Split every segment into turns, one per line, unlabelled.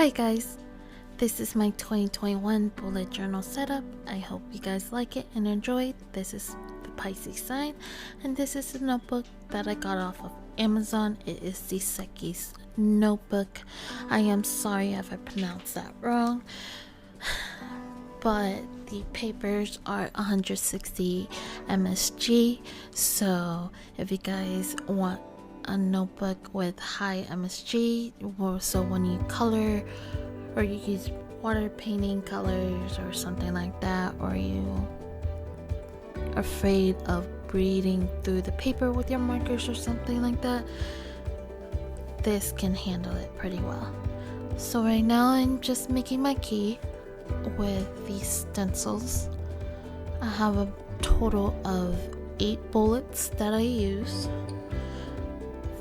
Hi guys, this is my 2021 bullet journal setup. I hope you guys like it and enjoy it. This is the Pisces sign, and this is the notebook that I got off of Amazon. It is the SeQeS notebook. I am sorry if I pronounced that wrong, but the papers are 160 MSG, so if you guys want a notebook with high MSG, so when you color or you use water painting colors or something like that, or you afraid of breathing through the paper with your markers or something like that, this can handle it pretty well. So right now I'm just making my key with these stencils. I have a total of 8 bullets that I use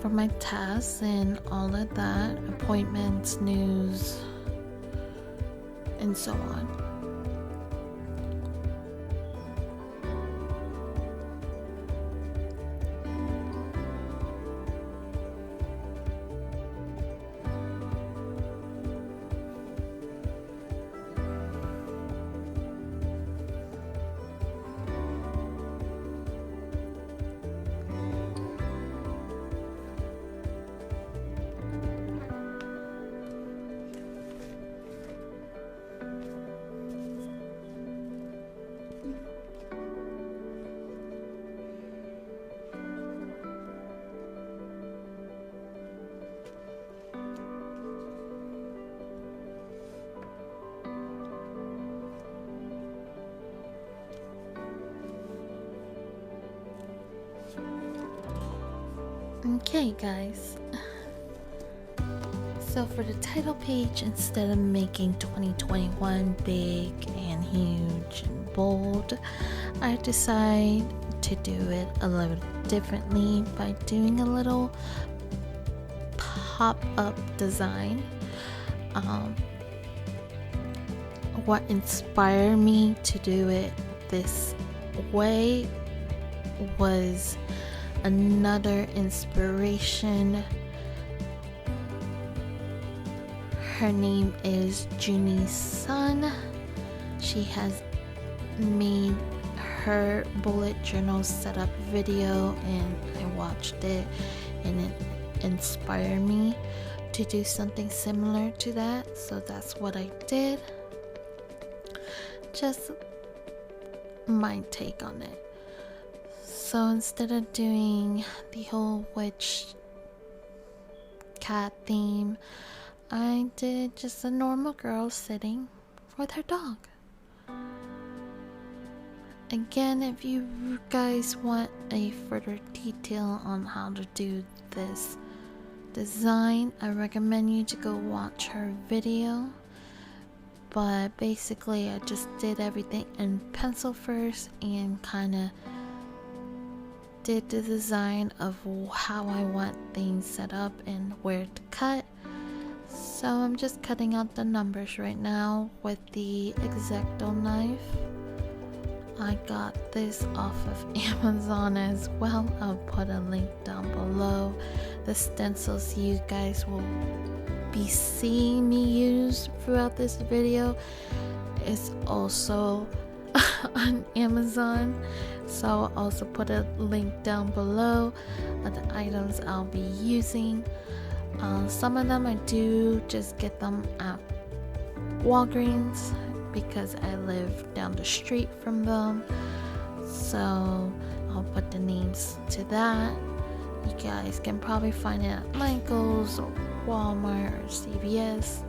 for my tasks and all of that, appointments, news, and so on. Okay guys, so for the title page, instead of making 2021 big and huge and bold, I decided to do it a little differently by doing a little pop-up design. What inspired me to do it this way was another inspiration. Her name is JunniSun. She has made her bullet journal setup video and I watched it and it inspired me to do something similar to that, so that's what I did. Just my take on it. So instead of doing the whole witch cat theme, I did just a normal girl sitting with her dog. Again, if you guys want a further detail on how to do this design, I recommend you to go watch her video. But basically I just did everything in pencil first and kind of did the design of how I want things set up and where to cut. So I'm just cutting out the numbers right now with the Exacto knife. I got this off of Amazon as well. I'll put a link down below. The stencils you guys will be seeing me use throughout this video is also on Amazon, so I'll also put a link down below of the items I'll be using. Some of them I do just get them at Walgreens because I live down the street from them, so I'll put the names to that. You guys can probably find it at Michael's or Walmart or CVS,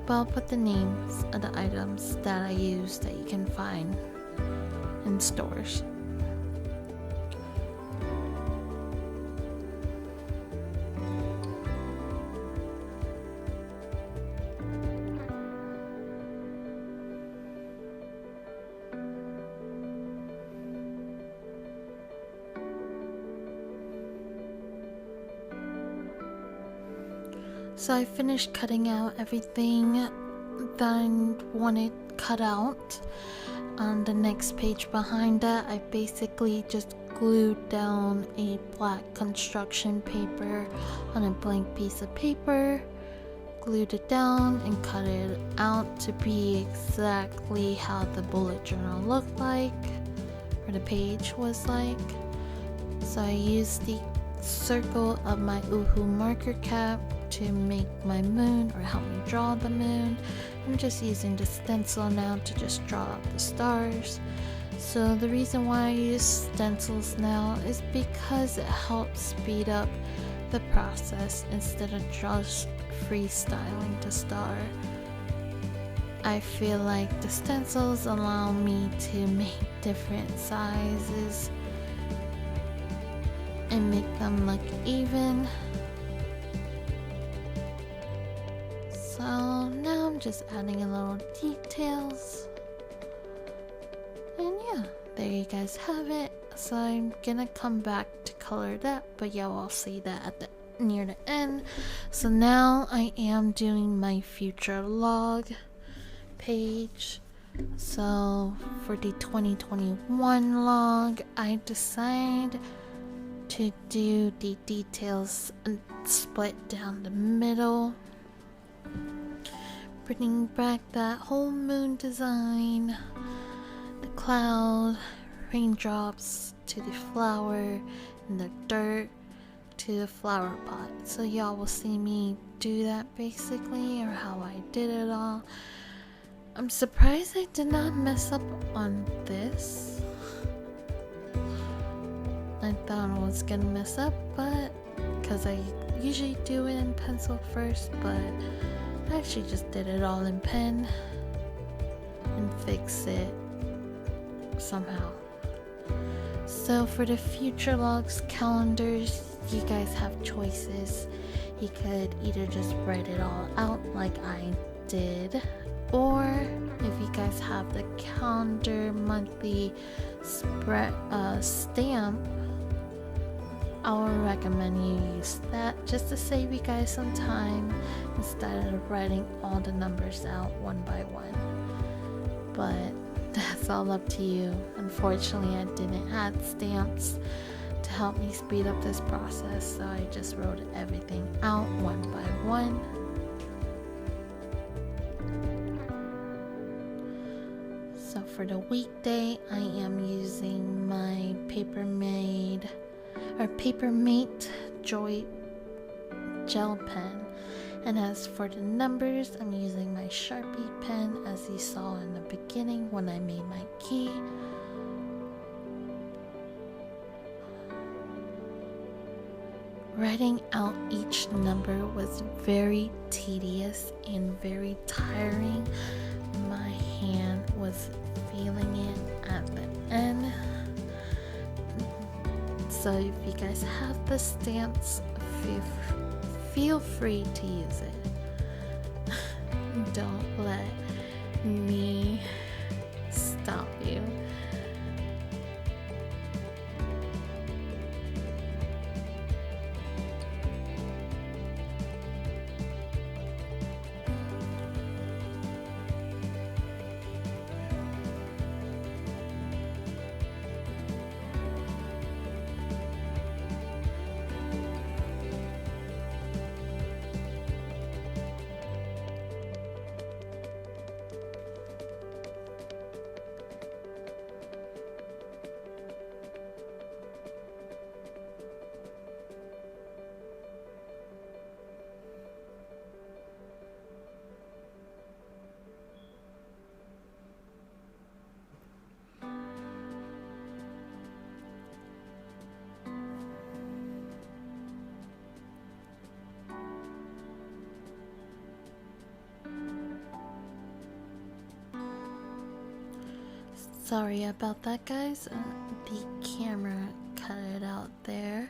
but I'll put the names of the items that I use that you can find in stores. So I finished cutting out everything that I wanted cut out. On the next page behind that, I basically just glued down a black construction paper on a blank piece of paper, glued it down and cut it out to be exactly how the bullet journal looked like, or the page was like. So I used the circle of my Uhu marker cap to make my moon, or help me draw the moon. I'm just using the stencil now to just draw out the stars. So the reason why I use stencils now is because it helps speed up the process instead of just freestyling the star. I feel like the stencils allow me to make different sizes and make them look even. So now I'm just adding a little details. And yeah, there you guys have it. So I'm gonna come back to color that, but yeah, we'll see that at the near the end. So now I am doing my future log page. So for the 2021 log, I decided to do the details split down the middle, bringing back that whole moon design, the cloud, raindrops to the flower, and the dirt to the flower pot. So y'all will see me do that basically, or how I did it all. I'm surprised I did not mess up on this. I thought I was gonna mess up, but because I usually do it in pencil first, but I actually just did it all in pen and fix it somehow. So for the future logs calendars, you guys have choices. You could either just write it all out like I did, or if you guys have the calendar monthly spread stamp, I would recommend you use that just to save you guys some time instead of writing all the numbers out one by one. But that's all up to you. Unfortunately, I didn't add stamps to help me speed up this process, so I just wrote everything out one by one. So for the weekday, I am using my Papermate Joy gel pen, and as for the numbers, I'm using my Sharpie pen as you saw in the beginning when I made my key. Writing out each number was very tedious and very tiring. My hand was feeling it at the end. So if you guys have the stamps, feel free to use it. Don't let me stop you. Sorry about that, guys. The camera cut it out there.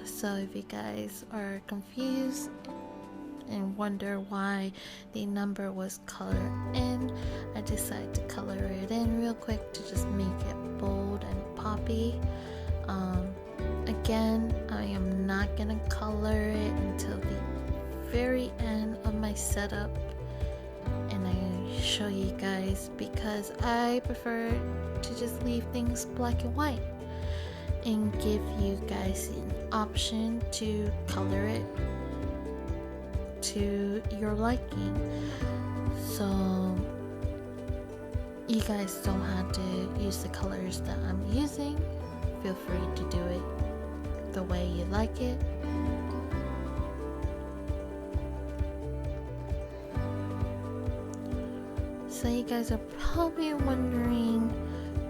So if you guys are confused and wonder why the number was colored in, I decided to color it in real quick to just make it bold and poppy. Again, I am not gonna color it until the very end of my setup, and I show you guys, because I prefer to just leave things black and white and give you guys an option to color it to your liking. So you guys don't have to use the colors that I'm using. Feel free to do it the way you like it. So you guys are probably wondering,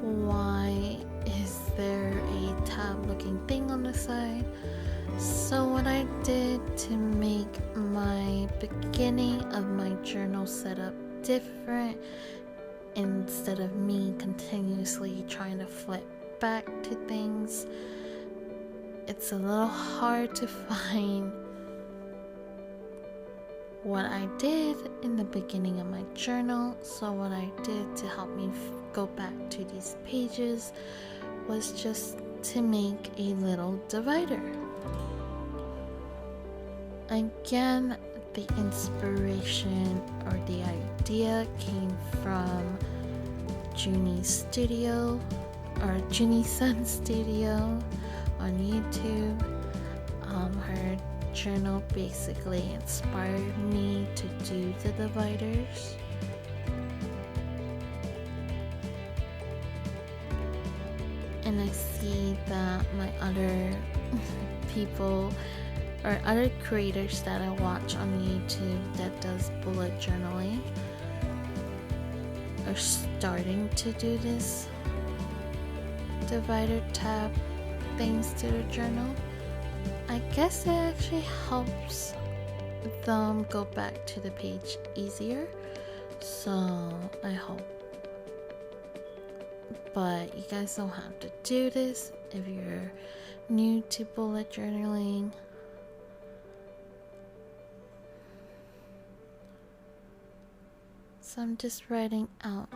why is there a tab looking thing on the side? So what I did to make my beginning of my journal setup different, instead of me continuously trying to flip back to things, it's a little hard to find what I did in the beginning of my journal. So what I did to help me go back to these pages was just to make a little divider. Again, the inspiration or the idea came from JunniSunStudio or JunniSunStudio on YouTube. Her journal basically inspired me to do the dividers. And I see that my other people or other creators that I watch on YouTube that does bullet journaling are starting to do this divider tab things to the journal. I guess it actually helps them go back to the page easier, so I hope. But you guys don't have to do this if you're new to bullet journaling. So I'm just writing out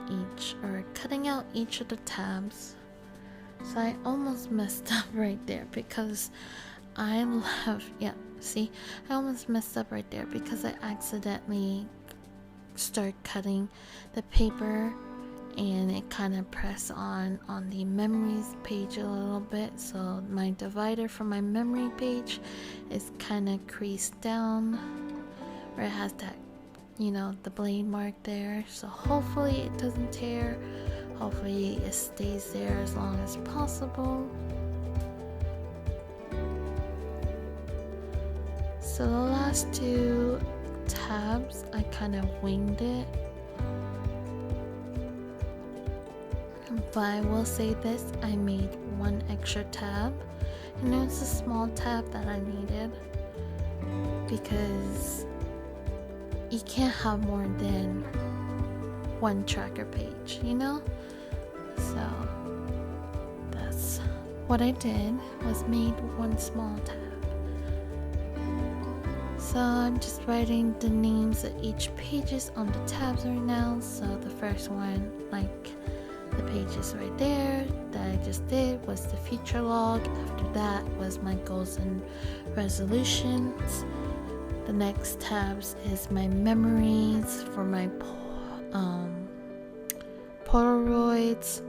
cutting out each of the tabs. So I almost messed up right there because I almost messed up right there because I accidentally started cutting the paper and it kind of pressed on the memories page a little bit. So my divider for my memory page is kind of creased down where it has that, the blade mark there. So hopefully it doesn't tear. Hopefully it stays there as long as possible. So the last two tabs, I kind of winged it. But I will say this, I made one extra tab. And it was a small tab that I needed. Because you can't have more than one tracker page, So that's what I did, was made one small tab. So I'm just writing the names of each pages on the tabs right now. So the first one, like the pages right there that I just did, was the future log. After that was my goals and resolutions. The next tabs is my memories for my Polaroids.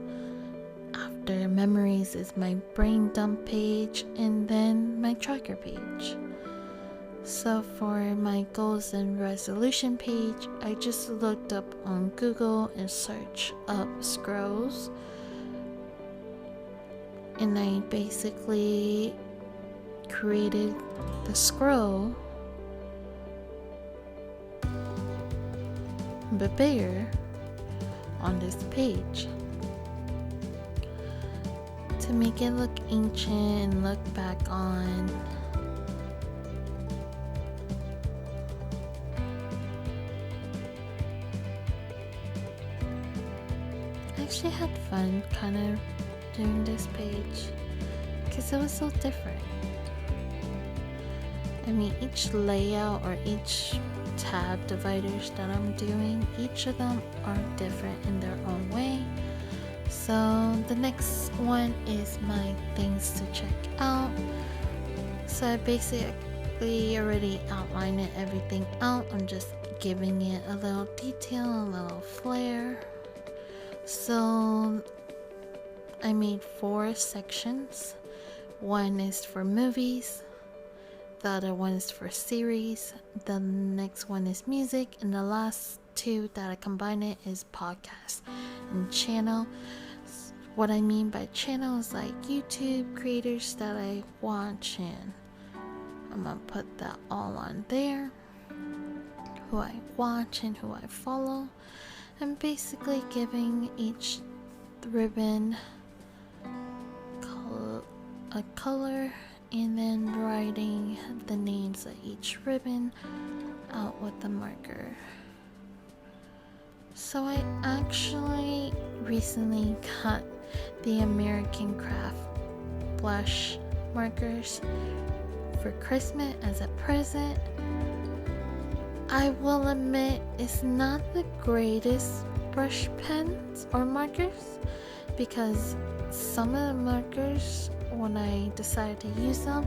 After memories is my brain dump page, and then my tracker page. So for my goals and resolution page, I just looked up on Google and searched up scrolls, and I basically created the scroll but bigger on this page to make it look ancient and look back on I actually had fun kind of doing this page because it was so different. I mean, each layout or each tab dividers that I'm doing, each of them are different in their own way. So the next one is my things to check out. So I basically already outlined everything out. I'm just giving it a little detail, a little flair. So I made 4 sections. One is for movies. The other one is for series. The next one is music, and the last two that I combine it is podcast and channel. What I mean by channel is like YouTube creators that I watch, and I'm gonna put that all on there. Who I watch and who I follow, and basically giving each ribbon a color, and then writing the names of each ribbon out with the marker. So I actually recently got the American Craft blush markers for Christmas as a present. I will admit it's not the greatest brush pens or markers, because some of the markers, when I decided to use them,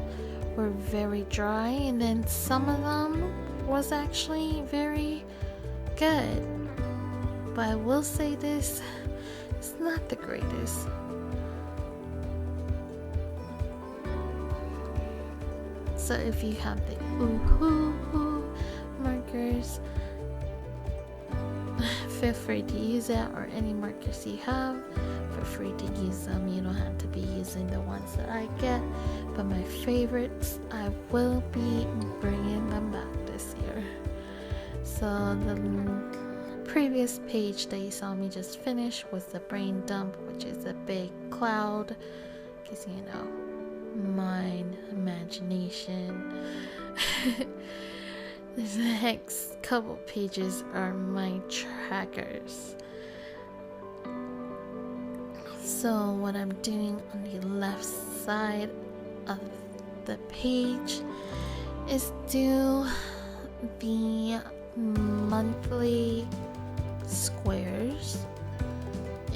were very dry, and then some of them was actually very good. But I will say this, it's not the greatest. So if you have the ooh markers, feel free to use that, or any markers you have, feel free to use them. You don't have to be using the ones that I get, but my favorites, I will be bringing them back this year. So the previous page that you saw me just finish was the brain dump, which is a big cloud, because you know, mind, imagination. The next couple pages are my trackers. So what I'm doing on the left side of the page is do the monthly squares.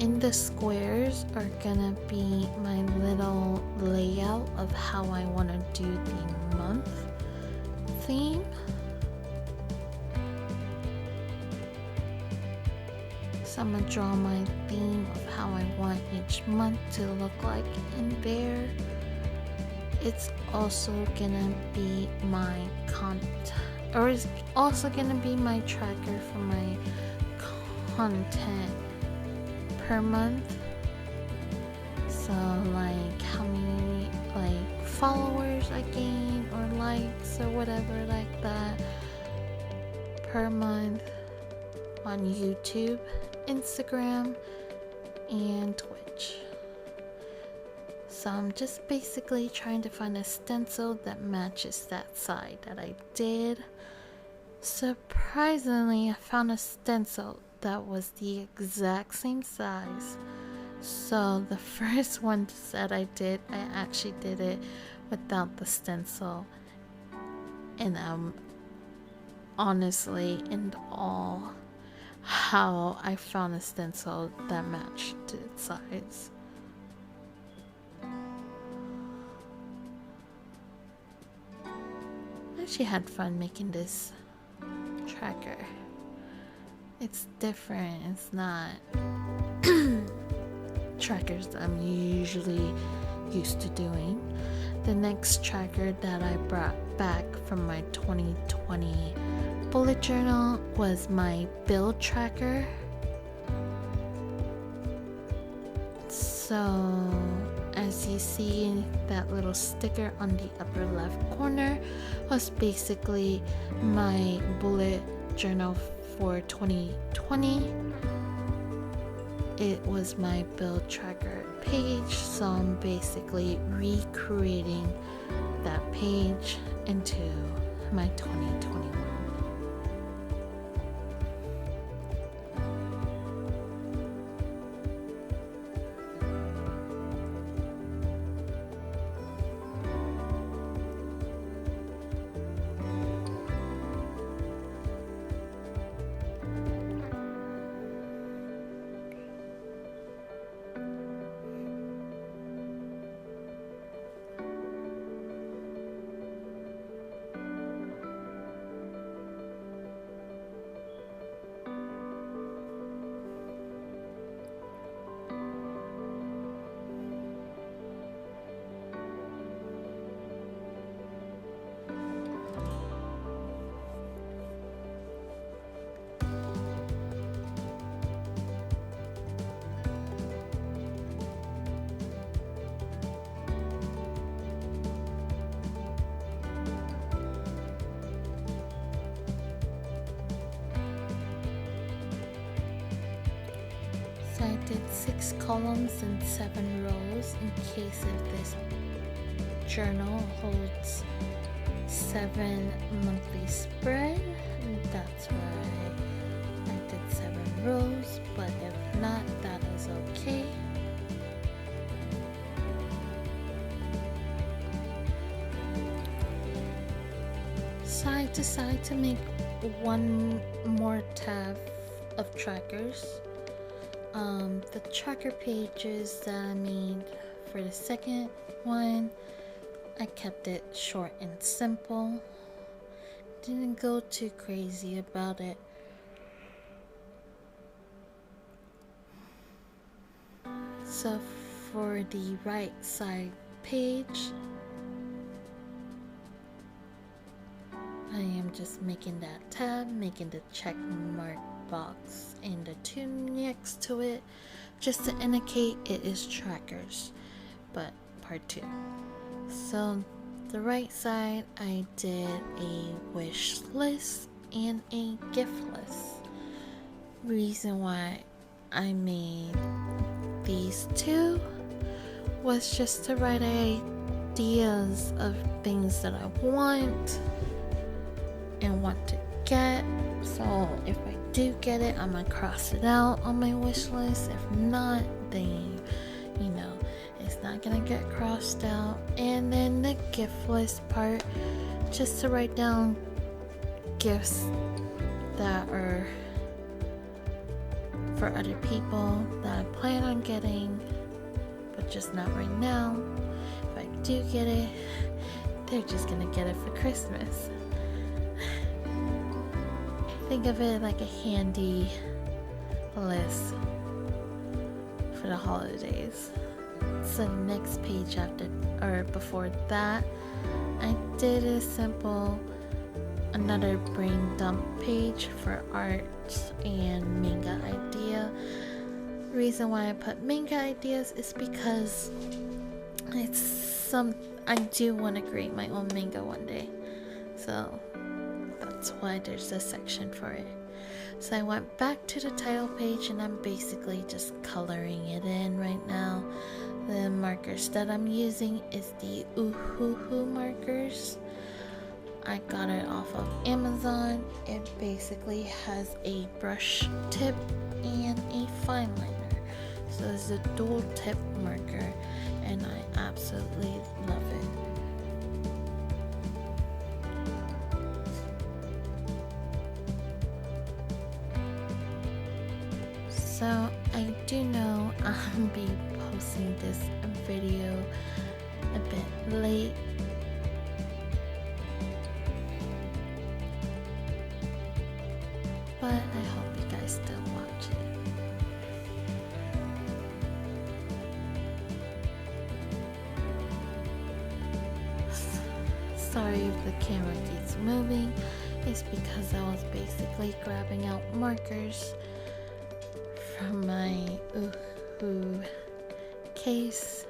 In the squares are gonna be my little layout of how I want to do the month theme. So I'm gonna draw my theme of how I want each month to look like in there. It's also gonna be my it's also gonna be my tracker for my content per month. So like how many like followers I gain, or likes, or whatever like that per month on YouTube, Instagram, and Twitch. So I'm just basically trying to find a stencil that matches that side that I did. Surprisingly, I found a stencil that was the exact same size. So the first one that I did, I actually did it without the stencil, and I'm honestly in awe how I found a stencil that matched to its size. I actually had fun making this tracker. It's different. It's not trackers that I'm usually used to doing. The next tracker that I brought back from my 2020 bullet journal was my build tracker. So as you see, that little sticker on the upper left corner was basically my bullet journal for 2020. It was my build tracker page, so I'm basically recreating that page into my 2021. I did 6 columns and 7 rows in case if this journal holds 7 monthly spread. That's why I did 7 rows, but if not, that is okay. So I decided to make one more tab of trackers. The tracker pages that I made for the second one, I kept it short and simple. Didn't go too crazy about it. So for the right side page, I am just making that tab, making the check mark box and the 2 next to it, just to indicate it is trackers, but part 2. So the right side, I did a wish list and a gift list. Reason why I made these 2 was just to write ideas of things that I want and want to get. So if I do get it, I'm gonna cross it out on my wish list. If not, then you know it's not gonna get crossed out. And then the gift list part, just to write down gifts that are for other people that I plan on getting, but just not right now. If I do get it, they're just gonna get it for Christmas. Think of it like a handy list for the holidays. So the next page after or before that, I did a simple another brain dump page for art and manga idea. Reason why I put manga ideas is because I do want to create my own manga one day. So that's why there's a section for it. So I went back to the title page and I'm basically just coloring it in right now. The markers that I'm using is the Uhuhu markers. I got it off of Amazon. It basically has a brush tip and a fine liner. So it's a dual tip marker and I absolutely love it. So I do know I'll be posting this video a bit late, but I hope you guys still watch it. Sorry if the camera keeps moving. It's because I was basically grabbing out markers from my case.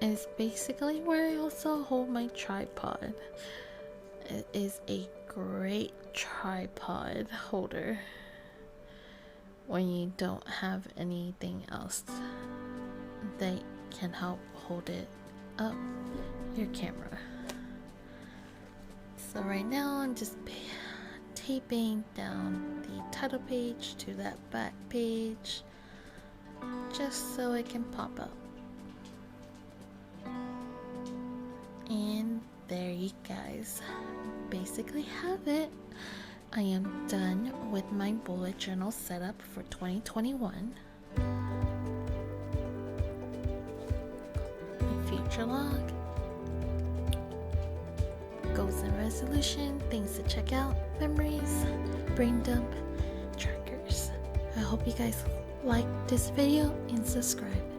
It's basically where I also hold my tripod. It is a great tripod holder when you don't have anything else that can help hold it up, your camera. So right now I'm just taping down the title page to that back page just so it can pop up. And there you guys basically have it. I am done with my bullet journal setup for 2021. Future log, goals and resolution, things to check out, memories, brain dump, trackers. I hope you guys like this video and subscribe.